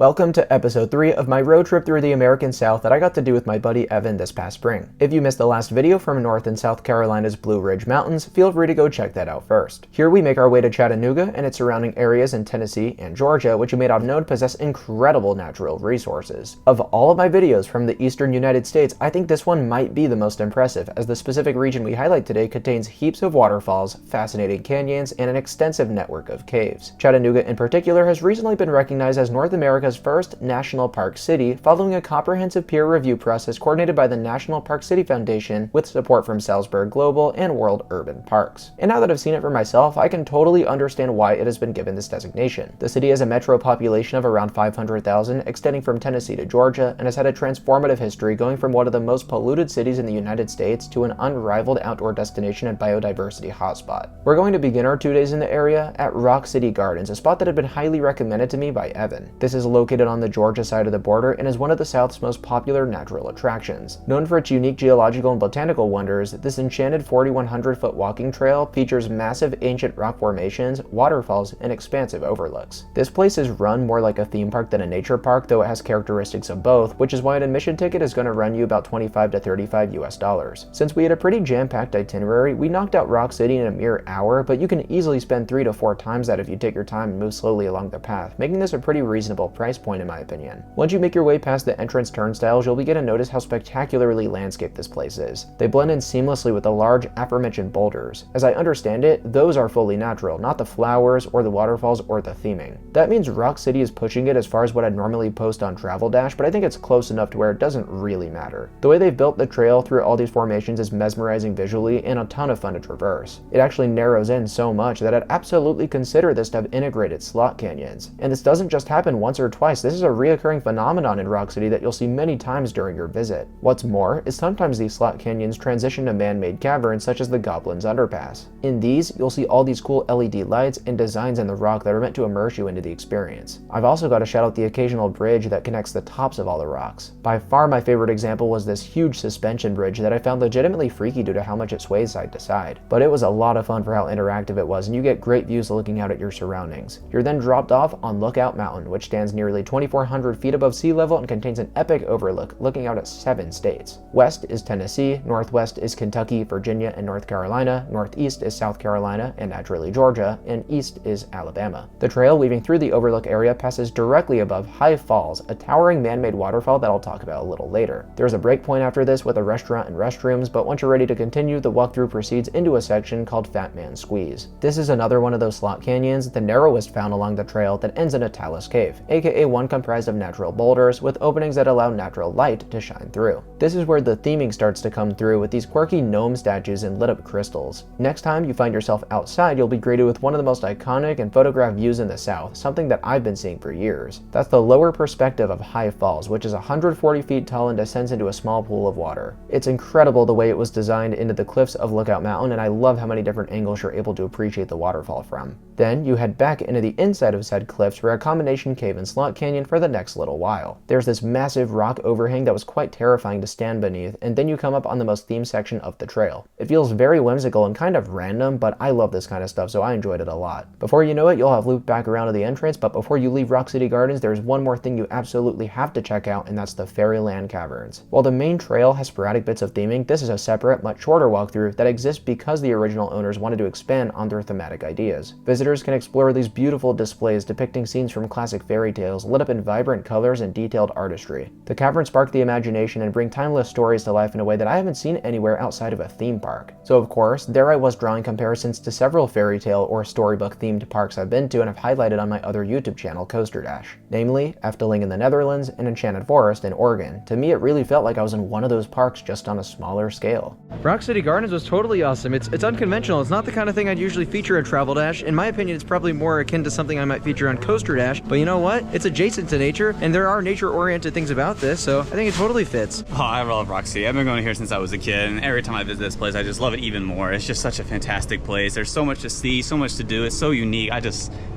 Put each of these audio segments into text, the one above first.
Welcome to episode 3 of my road trip through the American South that I got to do with my buddy Evan this past spring. If you missed the last video from North and South Carolina's Blue Ridge Mountains, feel free to go check that out first. Here we make our way to Chattanooga and its surrounding areas in Tennessee and Georgia, which you may not have known possess incredible natural resources. Of all of my videos from the eastern United States, I think this one might be the most impressive, as the specific region we highlight today contains heaps of waterfalls, fascinating canyons, and an extensive network of caves. Chattanooga in particular has recently been recognized as North America's first national park city, following a comprehensive peer review process coordinated by the National Park City Foundation with support from Salzburg Global and World Urban Parks. And now that I've seen it for myself, I can totally understand why it has been given this designation. The city has a metro population of around 500,000, extending from Tennessee to Georgia, and has had a transformative history, going from one of the most polluted cities in the United States to an unrivaled outdoor destination and biodiversity hotspot. We're going to begin our 2 days in the area at Rock City Gardens, a spot that had been highly recommended to me by Evan. This is located on the Georgia side of the border and is one of the South's most popular natural attractions. Known for its unique geological and botanical wonders, this enchanted 4,100-foot walking trail features massive ancient rock formations, waterfalls, and expansive overlooks. This place is run more like a theme park than a nature park, though it has characteristics of both, which is why an admission ticket is going to run you about $25 to $35 US. Since we had a pretty jam-packed itinerary, we knocked out Rock City in a mere hour, but you can easily spend 3 to 4 times that if you take your time and move slowly along the path, making this a pretty reasonable price point in my opinion. Once you make your way past the entrance turnstiles, you'll begin to notice how spectacularly landscaped this place is. They blend in seamlessly with the large aforementioned boulders. As I understand it, those are fully natural, not the flowers or the waterfalls or the theming. That means Rock City is pushing it as far as what I'd normally post on Travel Dash, but I think it's close enough to where it doesn't really matter. The way they've built the trail through all these formations is mesmerizing visually and a ton of fun to traverse. It actually narrows in so much that I'd absolutely consider this to have integrated slot canyons. And this doesn't just happen once or twice, this is a reoccurring phenomenon in Rock City that you'll see many times during your visit. What's more is sometimes these slot canyons transition to man-made caverns such as the Goblin's Underpass. In these, you'll see all these cool LED lights and designs in the rock that are meant to immerse you into the experience. I've also got to shout out the occasional bridge that connects the tops of all the rocks. By far my favorite example was this huge suspension bridge that I found legitimately freaky due to how much it sways side to side. But it was a lot of fun for how interactive it was, and you get great views looking out at your surroundings. You're then dropped off on Lookout Mountain, which stands nearly 2,400 feet above sea level and contains an epic overlook looking out at 7 states. West is Tennessee, northwest is Kentucky, Virginia, and North Carolina, northeast is South Carolina and naturally Georgia, and east is Alabama. The trail weaving through the overlook area passes directly above High Falls, a towering man-made waterfall that I'll talk about a little later. There's a break point after this with a restaurant and restrooms, but once you're ready to continue, the walkthrough proceeds into a section called Fat Man Squeeze. This is another one of those slot canyons, the narrowest found along the trail, that ends in a talus cave, aka one comprised of natural boulders with openings that allow natural light to shine through. This is where the theming starts to come through with these quirky gnome statues and lit up crystals. Next time you find yourself outside, you'll be greeted with one of the most iconic and photographed views in the South, something that I've been seeing for years. That's the lower perspective of High Falls, which is 140 feet tall and descends into a small pool of water. It's incredible the way it was designed into the cliffs of Lookout Mountain, and I love how many different angles you're able to appreciate the waterfall from. Then you head back into the inside of said cliffs for a combination cave and slot canyon for the next little while. There's this massive rock overhang that was quite terrifying to stand beneath, and then you come up on the most themed section of the trail. It feels very whimsical and kind of random, but I love this kind of stuff, so I enjoyed it a lot. Before you know it, you'll have looped back around to the entrance, but before you leave Rock City Gardens, there's one more thing you absolutely have to check out, and that's the Fairyland Caverns. While the main trail has sporadic bits of theming, this is a separate, much shorter walkthrough that exists because the original owners wanted to expand on their thematic ideas. Visitors can explore these beautiful displays depicting scenes from classic fairy tales, lit up in vibrant colors and detailed artistry. The caverns spark the imagination and bring timeless stories to life in a way that I haven't seen anywhere outside of a theme park. So of course, there I was drawing comparisons to several fairy tale or storybook themed parks I've been to and have highlighted on my other YouTube channel, Coaster Dash. Namely, Efteling in the Netherlands and Enchanted Forest in Oregon. To me, it really felt like I was in one of those parks, just on a smaller scale. Rock City Gardens was totally awesome. It's unconventional. It's not the kind of thing I'd usually feature on Travel Dash. In my opinion, it's probably more akin to something I might feature on Coaster Dash, but you know what? It's adjacent to nature, and there are nature-oriented things about this, so I think it totally fits. Oh, I love Rock City. I've been going here since I was a kid, and every time I visit this place, I just love it even more. It's just such a fantastic place. There's so much to see, so much to do. It's so unique.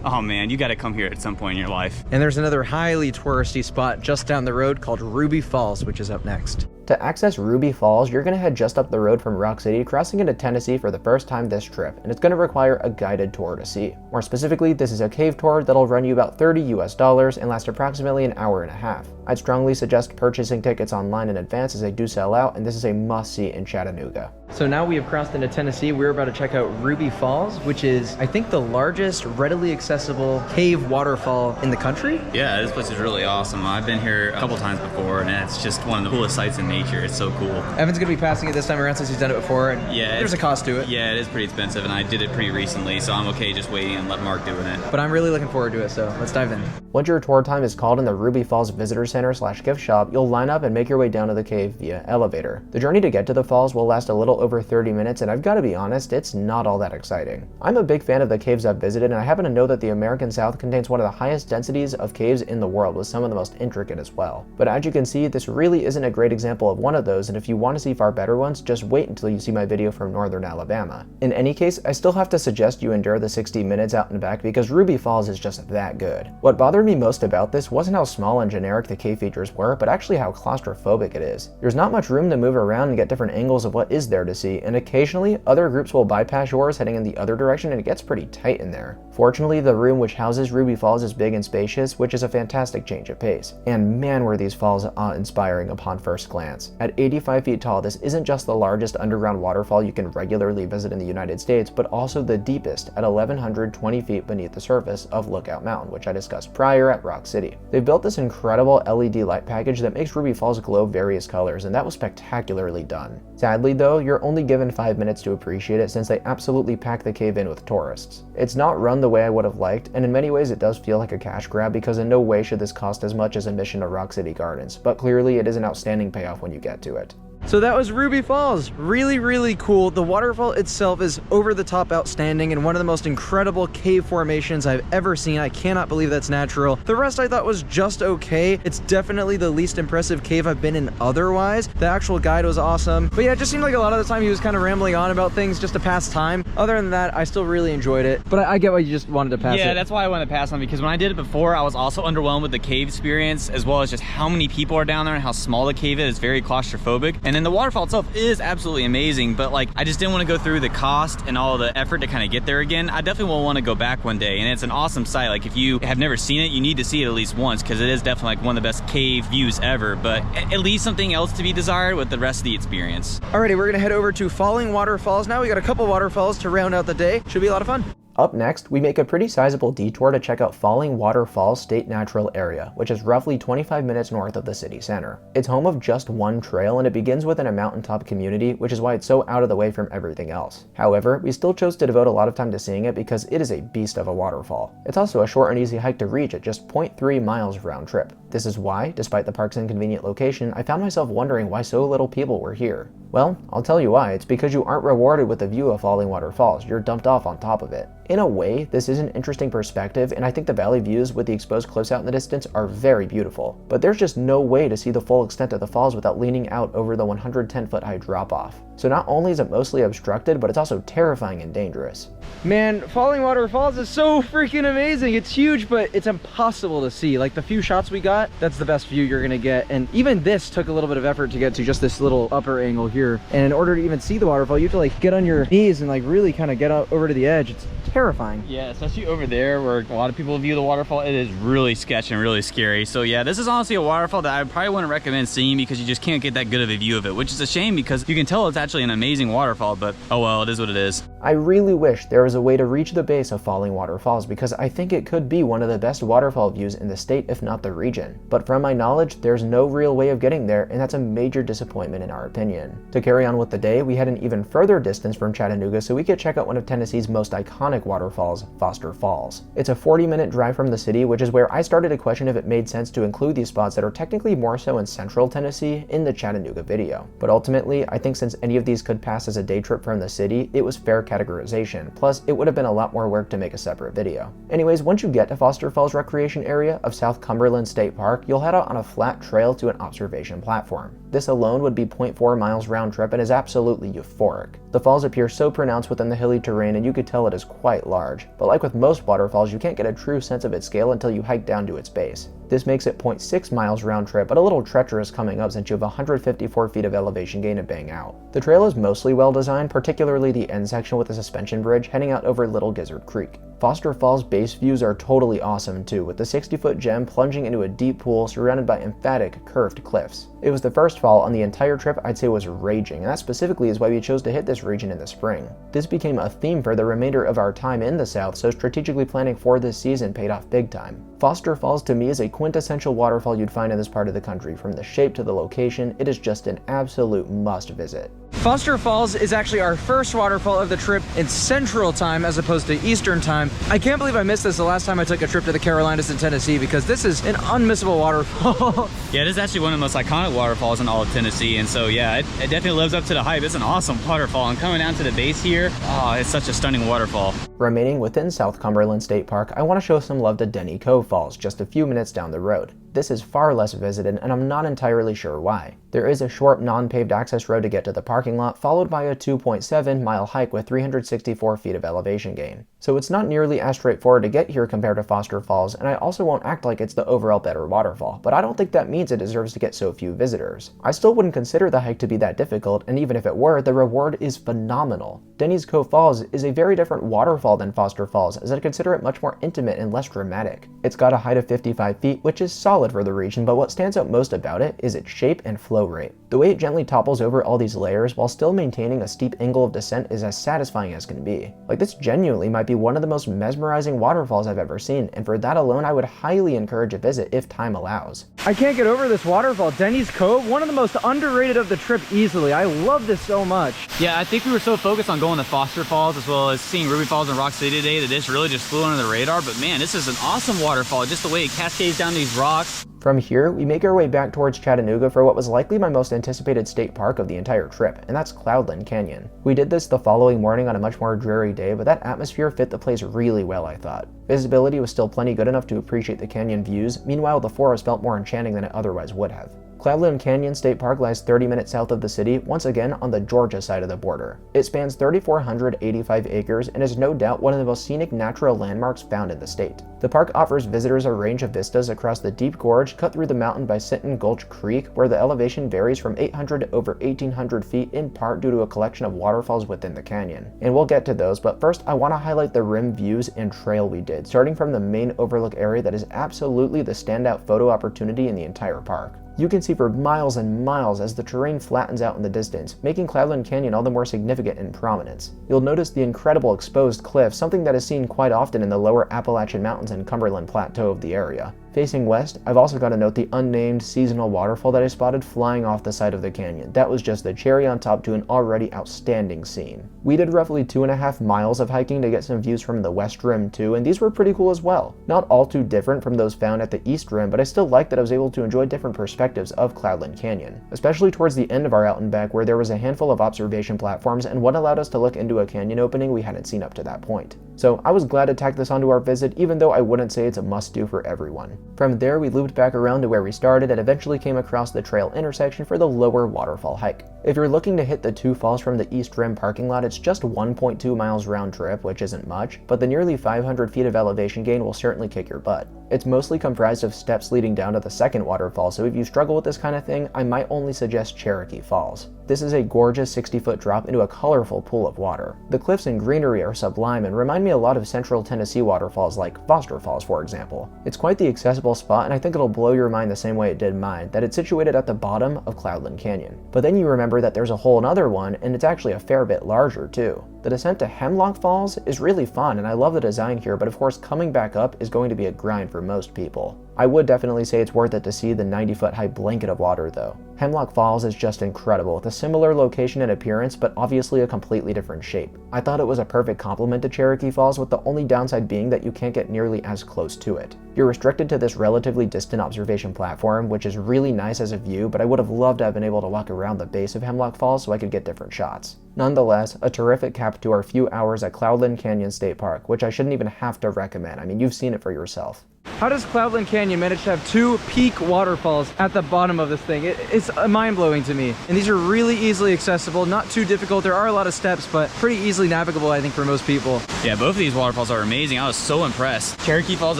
Oh man, you gotta come here at some point in your life. And there's another highly touristy spot just down the road called Ruby Falls, which is up next. To access Ruby Falls, you're going to head just up the road from Rock City, crossing into Tennessee for the first time this trip, and it's going to require a guided tour to see. More specifically, this is a cave tour that'll run you about $30 and last approximately an hour and a half. I'd strongly suggest purchasing tickets online in advance as they do sell out, and this is a must-see in Chattanooga. So now we have crossed into Tennessee. We're about to check out Ruby Falls, which is, I think, the largest readily accessible cave waterfall in the country. Yeah, this place is really awesome. I've been here a couple times before, and it's just one of the coolest sights in nature. It's so cool. Evan's gonna be passing it this time around since he's done it before, and yeah, there's a cost to it. Yeah, it is pretty expensive, and I did it pretty recently, so I'm okay just waiting and let Mark doing it. But I'm really looking forward to it, so let's dive in. Once your tour time is called in the Ruby Falls Visitor Center / gift shop, you'll line up and make your way down to the cave via elevator. The journey to get to the falls will last a little over 30 minutes, and I've got to be honest, it's not all that exciting. I'm a big fan of the caves I've visited, and I happen to know that the American South contains one of the highest densities of caves in the world, with some of the most intricate as well. But as you can see, this really isn't a great example of one of those, and if you want to see far better ones, just wait until you see my video from northern Alabama. In any case, I still have to suggest you endure the 60 minutes out and back because Ruby Falls is just that good. What bothered me most about this wasn't how small and generic the cave features were, but actually how claustrophobic it is. There's not much room to move around and get different angles of what is there to see, and occasionally other groups will bypass yours heading in the other direction and it gets pretty tight in there. Fortunately, the room which houses Ruby Falls is big and spacious, which is a fantastic change of pace. And man, were these falls awe-inspiring upon first glance. At 85 feet tall, this isn't just the largest underground waterfall you can regularly visit in the United States, but also the deepest at 1,120 feet beneath the surface of Lookout Mountain, which I discussed prior at Rock City. They've built this incredible LED light package that makes Ruby Falls glow various colors, and that was spectacularly done. Sadly though, you're only given 5 minutes to appreciate it since they absolutely pack the cave in with tourists. It's not run the way I would have liked, and in many ways it does feel like a cash grab because in no way should this cost as much as admission to Rock City Gardens, but clearly it is an outstanding payoff when you get to it. So that was Ruby Falls. Really, really cool. The waterfall itself is over the top outstanding and one of the most incredible cave formations I've ever seen. I cannot believe that's natural. The rest I thought was just okay. It's definitely the least impressive cave I've been in otherwise. The actual guide was awesome. But yeah, it just seemed like a lot of the time he was kind of rambling on about things just to pass time. Other than that, I still really enjoyed it. But I get why you just wanted to pass it. Yeah, that's why I wanted to pass on, because when I did it before, I was also underwhelmed with the cave experience, as well as just how many people are down there and how small the cave is. It's very claustrophobic. And then the waterfall itself is absolutely amazing, but like I just didn't want to go through the cost and all the effort to kind of get there again. I definitely will want to go back one day, and it's an awesome site. Like if you have never seen it, you need to see it at least once, because it is definitely like one of the best cave views ever, but it leaves something else to be desired with the rest of the experience. Alrighty, we're gonna head over to Falling Waterfalls now. We got a couple waterfalls to round out the day. Should be a lot of fun. Up next, we make a pretty sizable detour to check out Falling Waterfalls State Natural Area, which is roughly 25 minutes north of the city center. It's home of just one trail, and it begins within a mountaintop community, which is why it's so out of the way from everything else. However, we still chose to devote a lot of time to seeing it because it is a beast of a waterfall. It's also a short and easy hike to reach at just 0.3 miles round trip. This is why, despite the park's inconvenient location, I found myself wondering why so little people were here. Well, I'll tell you why. It's because you aren't rewarded with the view of Falling Waterfalls, you're dumped off on top of it. In a way, this is an interesting perspective, and I think the valley views with the exposed cliffs out in the distance are very beautiful, but there's just no way to see the full extent of the falls without leaning out over the 110-foot high drop-off. So not only is it mostly obstructed, but it's also terrifying and dangerous. Man, Falling Waterfalls is so freaking amazing. It's huge, but it's impossible to see. Like the few shots we got, that's the best view you're gonna get. And even this took a little bit of effort to get to just this little upper angle here. And in order to even see the waterfall, you have to like get on your knees and like really kind of get out over to the edge. It's terrifying. Yeah, especially over there where a lot of people view the waterfall. It is really sketchy and really scary. So yeah, this is honestly a waterfall that I probably wouldn't recommend seeing because you just can't get that good of a view of it, which is a shame because you can tell it's actually an amazing waterfall, but oh well, it is what it is. I really wish there was a way to reach the base of Falling Waterfalls because I think it could be one of the best waterfall views in the state, if not the region. But from my knowledge, there's no real way of getting there, and that's a major disappointment in our opinion. To carry on with the day, we had an even further distance from Chattanooga so we could check out one of Tennessee's most iconic waterfalls, Foster Falls. It's a 40-minute drive from the city, which is where I started to question if it made sense to include these spots that are technically more so in central Tennessee in the Chattanooga video. But ultimately, I think since any of these could pass as a day trip from the city, it was fair categorization, plus it would have been a lot more work to make a separate video. Anyways, once you get to Foster Falls Recreation Area of South Cumberland State Park, you'll head out on a flat trail to an observation platform. This alone would be 0.4 miles round trip and is absolutely euphoric. The falls appear so pronounced within the hilly terrain, and you could tell it is quite large, but like with most waterfalls, you can't get a true sense of its scale until you hike down to its base. This makes it 0.6 miles round trip, but a little treacherous coming up since you have 154 feet of elevation gain to bang out. The trail is mostly well designed, particularly the end section with the suspension bridge heading out over Little Gizzard Creek. Foster Falls base views are totally awesome too, with the 60-foot gem plunging into a deep pool surrounded by emphatic curved cliffs. It was the first fall on the entire trip I'd say was raging, and that specifically is why we chose to hit this region in the spring. This became a theme for the remainder of our time in the South, so strategically planning for this season paid off big time. Foster Falls to me is a quintessential waterfall you'd find in this part of the country. From the shape to the location, it is just an absolute must visit. Foster Falls is actually our first waterfall of the trip in Central Time as opposed to Eastern Time. I can't believe I missed this the last time I took a trip to the Carolinas and Tennessee, because this is an unmissable waterfall. Yeah, this is actually one of the most iconic waterfalls in all of Tennessee, and so yeah, it definitely lives up to the hype. It's an awesome waterfall, and coming down to the base here, oh, it's such a stunning waterfall. Remaining within South Cumberland State Park, I want to show some love to Denny Cove Falls, just a few minutes down the road. This is far less visited, and I'm not entirely sure why. There is a short non-paved access road to get to the parking lot, followed by a 2.7-mile hike with 364 feet of elevation gain. So it's not nearly as straightforward to get here compared to Foster Falls, and I also won't act like it's the overall better waterfall, but I don't think that means it deserves to get so few visitors. I still wouldn't consider the hike to be that difficult, and even if it were, the reward is phenomenal. Denny's Cove Falls is a very different waterfall than Foster Falls, as I consider it much more intimate and less dramatic. It's got a height of 55 feet, which is solid for the region, but what stands out most about it is its shape and flow rate. The way it gently topples over all these layers while still maintaining a steep angle of descent is as satisfying as can be. Like, this genuinely might be one of the most mesmerizing waterfalls I've ever seen, and for that alone I would highly encourage a visit if time allows. I can't get over this waterfall. Denny's Cove, one of the most underrated of the trip easily. I love this so much. Yeah, I think we were so focused on going to Foster Falls as well as seeing Ruby Falls and Rock City today that this really just flew under the radar, but man, this is an awesome waterfall, just the way it cascades down these rocks. From here, we make our way back towards Chattanooga for what was likely my most anticipated state park of the entire trip, and that's Cloudland Canyon. We did this the following morning on a much more dreary day, but that atmosphere fit the place really well, I thought. Visibility was still plenty good enough to appreciate the canyon views, meanwhile the forest felt more enchanting than it otherwise would have. Cloudland Canyon State Park lies 30 minutes south of the city, once again on the Georgia side of the border. It spans 3,485 acres and is no doubt one of the most scenic natural landmarks found in the state. The park offers visitors a range of vistas across the deep gorge cut through the mountain by Sinton Gulch Creek, where the elevation varies from 800 to over 1,800 feet in part due to a collection of waterfalls within the canyon. And we'll get to those, but first I want to highlight the rim views and trail we did, starting from the main overlook area that is absolutely the standout photo opportunity in the entire park. You can see for miles and miles as the terrain flattens out in the distance, making Cloudland Canyon all the more significant in prominence. You'll notice the incredible exposed cliff, something that is seen quite often in the lower Appalachian Mountains and Cumberland Plateau of the area. Facing west, I've also got to note the unnamed seasonal waterfall that I spotted flying off the side of the canyon. That was just the cherry on top to an already outstanding scene. We did roughly 2.5 miles of hiking to get some views from the west rim too, and these were pretty cool as well. Not all too different from those found at the east rim, but I still liked that I was able to enjoy different perspectives of Cloudland Canyon, especially towards the end of our out and back where there was a handful of observation platforms and one allowed us to look into a canyon opening we hadn't seen up to that point. So I was glad to tack this onto our visit, even though I wouldn't say it's a must-do for everyone. From there, we looped back around to where we started and eventually came across the trail intersection for the lower waterfall hike. If you're looking to hit the two falls from the East Rim parking lot, it's just 1.2 miles round trip, which isn't much, but the nearly 500 feet of elevation gain will certainly kick your butt. It's mostly comprised of steps leading down to the second waterfall, so if you struggle with this kind of thing, I might only suggest Cherokee Falls. This is a gorgeous 60-foot drop into a colorful pool of water. The cliffs and greenery are sublime and remind me a lot of central Tennessee waterfalls like Foster Falls, for example. It's quite the accessible spot, and I think it'll blow your mind the same way it did mine, that it's situated at the bottom of Cloudland Canyon. But then you remember that there's a whole another one, and it's actually a fair bit larger too. The descent to Hemlock Falls is really fun, and I love the design here, but of course coming back up is going to be a grind for most people. I would definitely say it's worth it to see the 90-foot high blanket of water though. Hemlock Falls is just incredible, with a similar location and appearance, but obviously a completely different shape. I thought it was a perfect complement to Cherokee Falls, with the only downside being that you can't get nearly as close to it. You're restricted to this relatively distant observation platform, which is really nice as a view, but I would have loved to have been able to walk around the base of Hemlock Falls so I could get different shots. Nonetheless, a terrific cap to our few hours at Cloudland Canyon State Park, which I shouldn't even have to recommend. I mean, you've seen it for yourself. How does Cloudland Canyon manage to have 2 peak waterfalls at the bottom of this thing? It's mind-blowing to me. And these are really easily accessible, not too difficult. There are a lot of steps, but pretty easily navigable, I think, for most people. Yeah, both of these waterfalls are amazing. I was so impressed. Cherokee Falls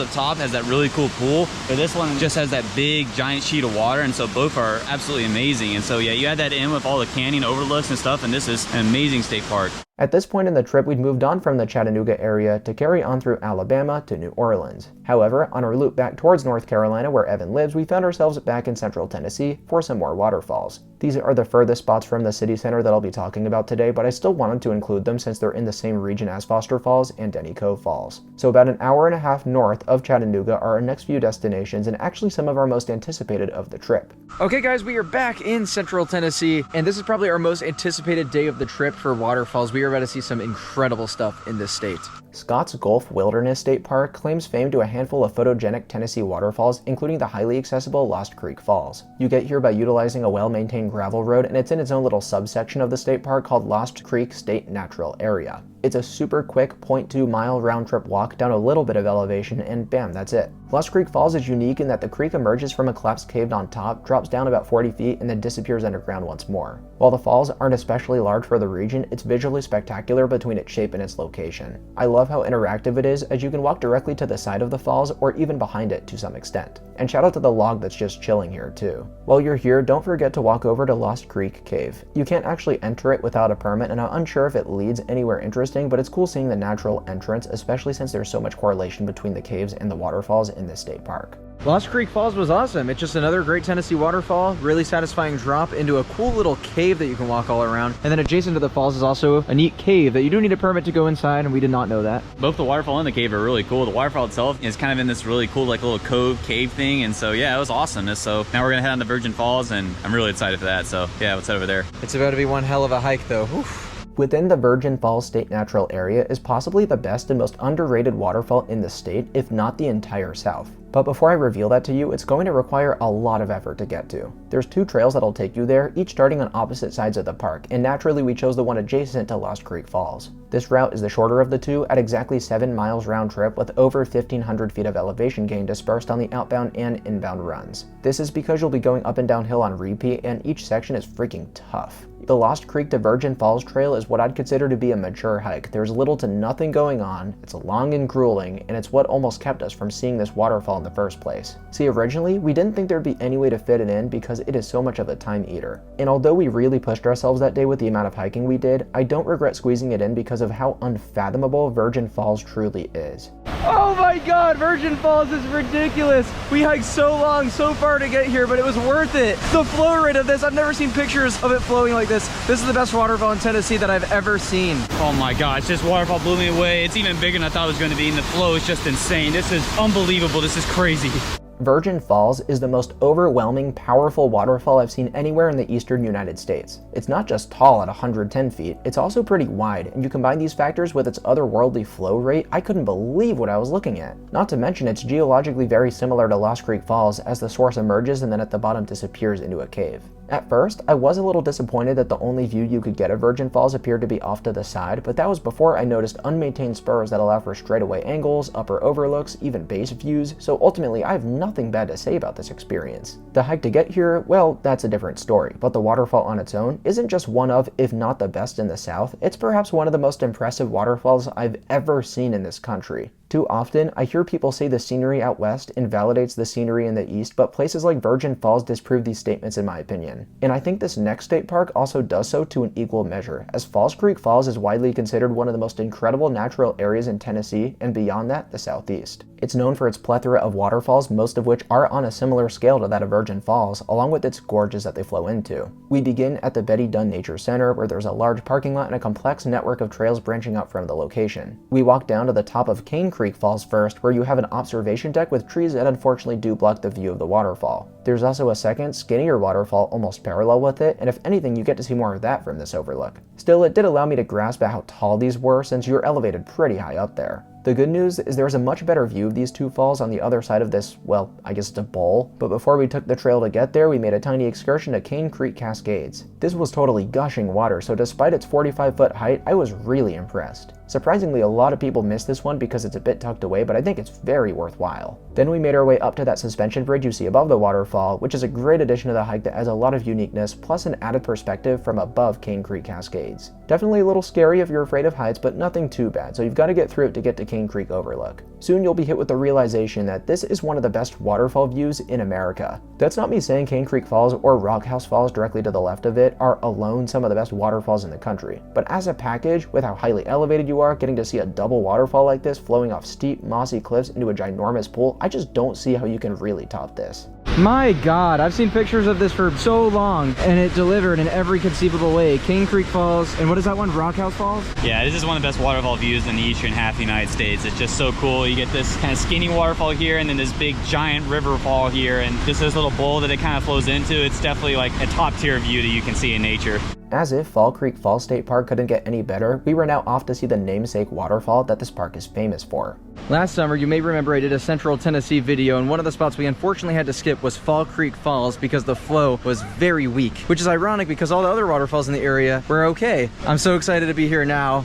up top has that really cool pool, but this one just has that big, giant sheet of water, and so both are absolutely amazing. And so, yeah, you add that in with all the canyon overlooks and stuff, and this is an amazing state park. At this point in the trip, we'd moved on from the Chattanooga area to carry on through Alabama to New Orleans. However, on our loop back towards North Carolina, where Evan lives, we found ourselves back in central Tennessee for some more waterfalls. These are the furthest spots from the city center that I'll be talking about today, but I still wanted to include them since they're in the same region as Foster Falls and Denny Cove Falls. So about an hour and a half north of Chattanooga are our next few destinations, and actually some of our most anticipated of the trip. Okay guys, we are back in central Tennessee, and this is probably our most anticipated day of the trip for waterfalls. We are about to see some incredible stuff in this state. Scott's Gulf Wilderness State Park claims fame to a handful of photogenic Tennessee waterfalls, including the highly accessible Lost Creek Falls. You get here by utilizing a well-maintained gravel road, and it's in its own little subsection of the state park called Lost Creek State Natural Area. It's a super quick 0.2-mile round-trip walk down a little bit of elevation, and bam, that's it. Lost Creek Falls is unique in that the creek emerges from a collapsed cave on top, drops down about 40 feet, and then disappears underground once more. While the falls aren't especially large for the region, it's visually spectacular between its shape and its location. I love how interactive it is, as you can walk directly to the side of the falls or even behind it to some extent. And shout out to the log that's just chilling here too. While you're here, don't forget to walk over to Lost Creek Cave. You can't actually enter it without a permit, and I'm unsure if it leads anywhere interesting, but it's cool seeing the natural entrance, especially since there's so much correlation between the caves and the waterfalls in this state park. Lost Creek Falls was awesome. It's just another great Tennessee waterfall, really satisfying drop into a cool little cave that you can walk all around. And then adjacent to the falls is also a neat cave that you do need a permit to go inside, and we did not know that. Both the waterfall and the cave are really cool. The waterfall itself is kind of in this really cool like little cove cave thing, and so yeah, it was awesome. So now we're gonna head on to Virgin Falls, and I'm really excited for that. So yeah, let's head over there. It's about to be one hell of a hike though. Oof. Within the Virgin Falls State Natural Area is possibly the best and most underrated waterfall in the state, if not the entire South. But before I reveal that to you, it's going to require a lot of effort to get to. There's 2 trails that'll take you there, each starting on opposite sides of the park, and naturally we chose the one adjacent to Lost Creek Falls. This route is the shorter of the 2 at exactly 7 miles round trip, with over 1,500 feet of elevation gain dispersed on the outbound and inbound runs. This is because you'll be going up and downhill on repeat, and each section is freaking tough. The Lost Creek to Virgin Falls trail is what I'd consider to be a mature hike. There's little to nothing going on, it's long and grueling, and it's what almost kept us from seeing this waterfall in the first place. See, originally, we didn't think there'd be any way to fit it in because it is so much of a time eater. And although we really pushed ourselves that day with the amount of hiking we did, I don't regret squeezing it in because of how unfathomable Virgin Falls truly is. Oh my god, Virgin Falls is ridiculous. We hiked so long, so far to get here, but it was worth it. The flow rate of this, I've never seen pictures of it flowing like this. This is the best waterfall in Tennessee that I've ever seen. Oh my gosh, this waterfall blew me away. It's even bigger than I thought it was going to be, and the flow is just insane. This is unbelievable. This is crazy. Virgin Falls is the most overwhelming, powerful waterfall I've seen anywhere in the eastern United States. It's not just tall at 110 feet, it's also pretty wide, and you combine these factors with its otherworldly flow rate, I couldn't believe what I was looking at. Not to mention it's geologically very similar to Lost Creek Falls, as the source emerges and then at the bottom disappears into a cave. At first, I was a little disappointed that the only view you could get of Virgin Falls appeared to be off to the side, but that was before I noticed unmaintained spurs that allow for straightaway angles, upper overlooks, even base views, so ultimately I have nothing bad to say about this experience. The hike to get here, well, that's a different story, but the waterfall on its own isn't just one of, if not the best in the South, it's perhaps one of the most impressive waterfalls I've ever seen in this country. Too often, I hear people say the scenery out west invalidates the scenery in the east, but places like Virgin Falls disprove these statements in my opinion. And I think this next state park also does so to an equal measure, as Falls Creek Falls is widely considered one of the most incredible natural areas in Tennessee, and beyond that, the Southeast. It's known for its plethora of waterfalls, most of which are on a similar scale to that of Virgin Falls, along with its gorges that they flow into. We begin at the Betty Dunn Nature Center, where there's a large parking lot and a complex network of trails branching out from the location. We walk down to the top of Cane Creek Falls first, where you have an observation deck with trees that unfortunately do block the view of the waterfall. There's also a second, skinnier waterfall almost parallel with it, and if anything, you get to see more of that from this overlook. Still, it did allow me to grasp at how tall these were, since you're elevated pretty high up there. The good news is there's a much better view of these two falls on the other side of this, well, I guess it's a bowl, but before we took the trail to get there, we made a tiny excursion to Cane Creek Cascades. This was totally gushing water, so despite its 45-foot height, I was really impressed. Surprisingly, a lot of people miss this one because it's a bit tucked away, but I think it's very worthwhile. Then we made our way up to that suspension bridge you see above the waterfall, which is a great addition to the hike that adds a lot of uniqueness, plus an added perspective from above Cane Creek Cascades. Definitely a little scary if you're afraid of heights, but nothing too bad, so you've got to get through it to get to Cane Creek Overlook. Soon you'll be hit with the realization that this is one of the best waterfall views in America. That's not me saying Cane Creek Falls or Rock House Falls directly to the left of it are alone some of the best waterfalls in the country, but as a package, with how highly elevated you are, getting to see a double waterfall like this flowing off steep, mossy cliffs into a ginormous pool, I just don't see how you can really top this. My God, I've seen pictures of this for so long, and it delivered in every conceivable way. Cane Creek Falls, and what is that one, Rock House Falls? Yeah, this is one of the best waterfall views in the eastern half of the United States. It's just so cool. You get this kind of skinny waterfall here, and then this big giant river fall here, and just this little bowl that it kind of flows into. It's definitely like a top tier view that you can see in nature. As if Fall Creek Falls State Park couldn't get any better, we were now off to see the namesake waterfall that this park is famous for. Last summer, you may remember I did a Central Tennessee video, and one of the spots we unfortunately had to skip was Fall Creek Falls because the flow was very weak, which is ironic because all the other waterfalls in the area were okay. I'm so excited to be here now.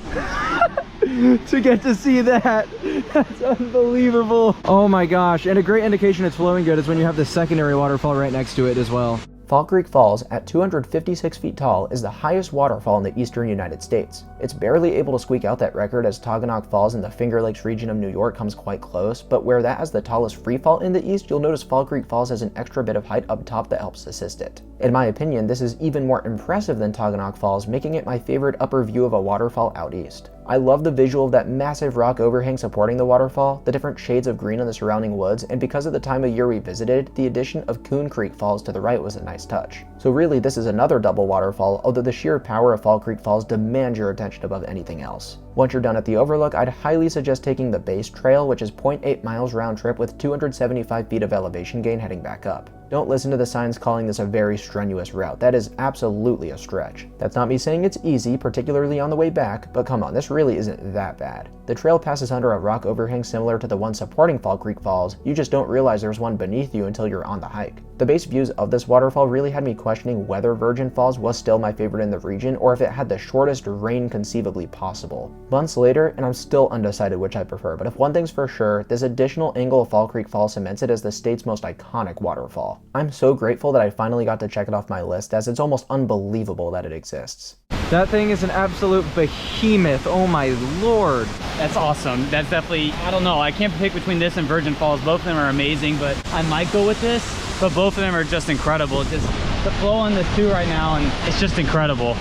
To get to see that. That's unbelievable. Oh my gosh, and a great indication it's flowing good is when you have the secondary waterfall right next to it as well. Fall Creek Falls, at 256 feet tall, is the highest waterfall in the eastern United States. It's barely able to squeak out that record as Toggennock Falls in the Finger Lakes region of New York comes quite close, but where that has the tallest freefall in the east, you'll notice Fall Creek Falls has an extra bit of height up top that helps assist it. In my opinion, this is even more impressive than Toggennock Falls, making it my favorite upper view of a waterfall out east. I love the visual of that massive rock overhang supporting the waterfall, the different shades of green on the surrounding woods, and because of the time of year we visited, the addition of Coon Creek Falls to the right was a nice touch. So really, this is another double waterfall, although the sheer power of Fall Creek Falls demands your attention above anything else. Once you're done at the overlook, I'd highly suggest taking the base trail, which is 0.8 miles round trip with 275 feet of elevation gain heading back up. Don't listen to the signs calling this a very strenuous route. That is absolutely a stretch. That's not me saying it's easy, particularly on the way back, but come on, this really isn't that bad. The trail passes under a rock overhang similar to the one supporting Fall Creek Falls, you just don't realize there's one beneath you until you're on the hike. The base views of this waterfall really had me questioning whether Virgin Falls was still my favorite in the region or if it had the shortest reign conceivably possible. Months later, and I'm still undecided which I prefer, but if one thing's for sure, this additional angle of Fall Creek Falls cements it as the state's most iconic waterfall. I'm so grateful that I finally got to check it off my list, as it's almost unbelievable that it exists. That thing is an absolute behemoth, oh my lord. That's awesome. That's definitely, I don't know, I can't pick between this and Virgin Falls. Both of them are amazing, but I might go with this. But both of them are just incredible. Just the flow on this too right now, and it's just incredible.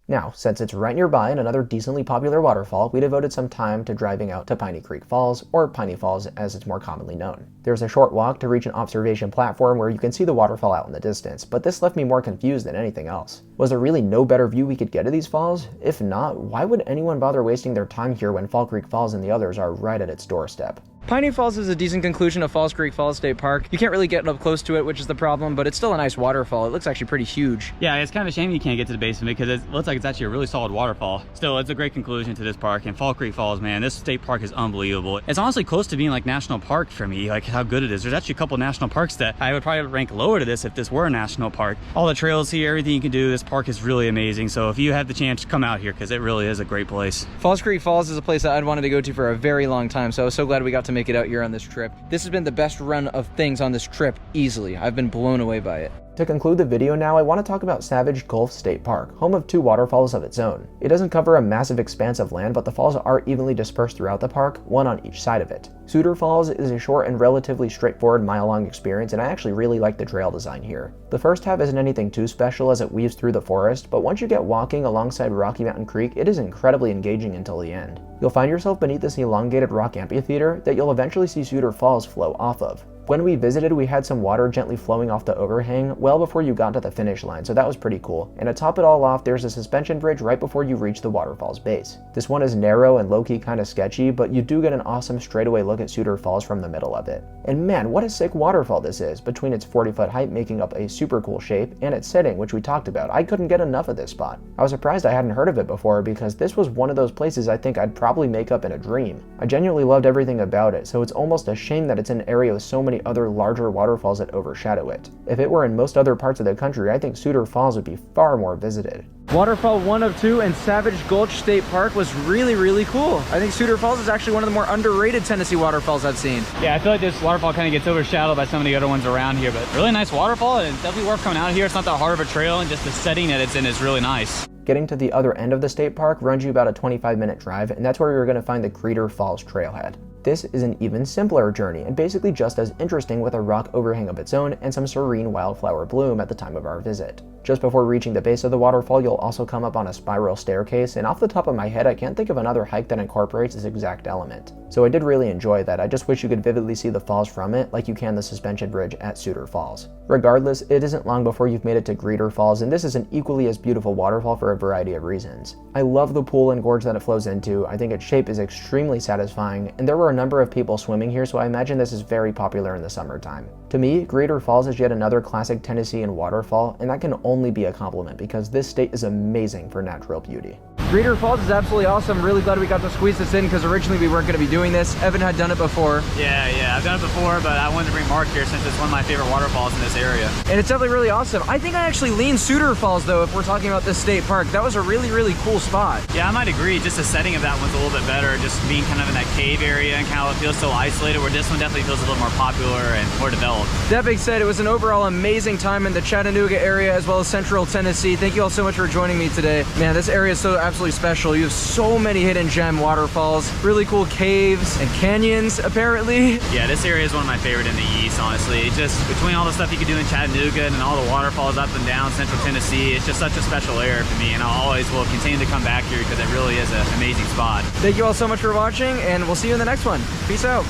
Now, since it's right nearby and another decently popular waterfall, we devoted some time to driving out to Piney Creek Falls, or Piney Falls as it's more commonly known. There's a short walk to reach an observation platform where you can see the waterfall out in the distance, but this left me more confused than anything else. Was there really no better view we could get of these falls? If not, why would anyone bother wasting their time here when Fall Creek Falls and the others are right at its doorstep? Piney Falls is a decent conclusion of Falls Creek Falls State Park. You can't really get up close to it, which is the problem, but it's still a nice waterfall. It looks actually pretty huge. Yeah, it's kind of a shame you can't get to the base of it because it looks like it's actually a really solid waterfall. Still, it's a great conclusion to this park, and Fall Creek Falls, man, this state park is unbelievable. It's honestly close to being like national park for me, like how good it is. There's actually a couple national parks that I would probably rank lower to this if this were a national park. All the trails here, everything you can do, this park is really amazing. So if you have the chance, come out here because it really is a great place. Falls Creek Falls is a place that I'd wanted to go to for a very long time, so I was so glad we got to make it out here on this trip. This has been the best run of things on this trip easily. I've been blown away by it. To conclude the video now, I want to talk about Savage Gulf State Park, home of two waterfalls of its own. It doesn't cover a massive expanse of land, but the falls are evenly dispersed throughout the park, one on each side of it. Cedar Falls is a short and relatively straightforward mile-long experience, and I actually really like the trail design here. The first half isn't anything too special as it weaves through the forest, but once you get walking alongside Rocky Mountain Creek, it is incredibly engaging until the end. You'll find yourself beneath this elongated rock amphitheater that you'll eventually see Cedar Falls flow off of. When we visited, we had some water gently flowing off the overhang well before you got to the finish line, so that was pretty cool. And to top it all off, there's a suspension bridge right before you reach the waterfall's base. This one is narrow and low-key kind of sketchy, but you do get an awesome straightaway look at Cedar Falls from the middle of it. And man, what a sick waterfall this is, between its 40-foot height making up a super cool shape, and its setting, which we talked about. I couldn't get enough of this spot. I was surprised I hadn't heard of it before, because this was one of those places I think I'd probably make up in a dream. I genuinely loved everything about it, so it's almost a shame that it's in an area with so many other larger waterfalls that overshadow it. If it were in most other parts of the country, I think Cedar Falls would be far more visited. Waterfall 1 of 2 and Savage Gulch State Park was really cool. I think Cedar Falls is actually one of the more underrated Tennessee waterfalls I've seen. Yeah, I feel like this waterfall kind of gets overshadowed by some of the other ones around here, but really nice waterfall, and it's definitely worth coming out here. It's not that hard of a trail, and just the setting that it's in is really nice. Getting to the other end of the state park runs you about a 25-minute drive, and that's where you're going to find the Cedar Falls Trailhead. This is an even simpler journey and basically just as interesting, with a rock overhang of its own and some serene wildflower bloom at the time of our visit. Just before reaching the base of the waterfall, you'll also come up on a spiral staircase, and off the top of my head I can't think of another hike that incorporates this exact element. So I did really enjoy that. I just wish you could vividly see the falls from it like you can the suspension bridge at Cedar Falls. Regardless, it isn't long before you've made it to Cedar Falls, and this is an equally as beautiful waterfall for a variety of reasons. I love the pool and gorge that it flows into. I think its shape is extremely satisfying, and there were a number of people swimming here, so I imagine this is very popular in the summertime. To me, Cedar Falls is yet another classic Tennessean waterfall, and that can only be a compliment because this state is amazing for natural beauty. Cedar Falls is absolutely awesome. Really glad we got to squeeze this in because originally we weren't going to be doing this. Evan had done it before. Yeah, I've done it before, but I wanted to bring Mark here since it's one of my favorite waterfalls in this area. And it's definitely really awesome. I think I actually lean Cedar Falls though if we're talking about this state park. That was a really cool spot. Yeah, I might agree. Just the setting of that one's a little bit better. Just being kind of in that cave area and kind of it feels so isolated, where this one definitely feels a little more popular and more developed. That being said, it was an overall amazing time in the Chattanooga area as well as central Tennessee. Thank you all so much for joining me today. Man, this area is so absolutely special. You have so many hidden gem waterfalls, really cool caves and canyons apparently. Yeah, this area is one of my favorite in the east, honestly. Just between all the stuff you can do in Chattanooga and all the waterfalls up and down central Tennessee, it's just such a special area for me, and I always will continue to come back here because it really is an amazing spot. Thank you all so much for watching, and we'll see you in the next one. Peace out.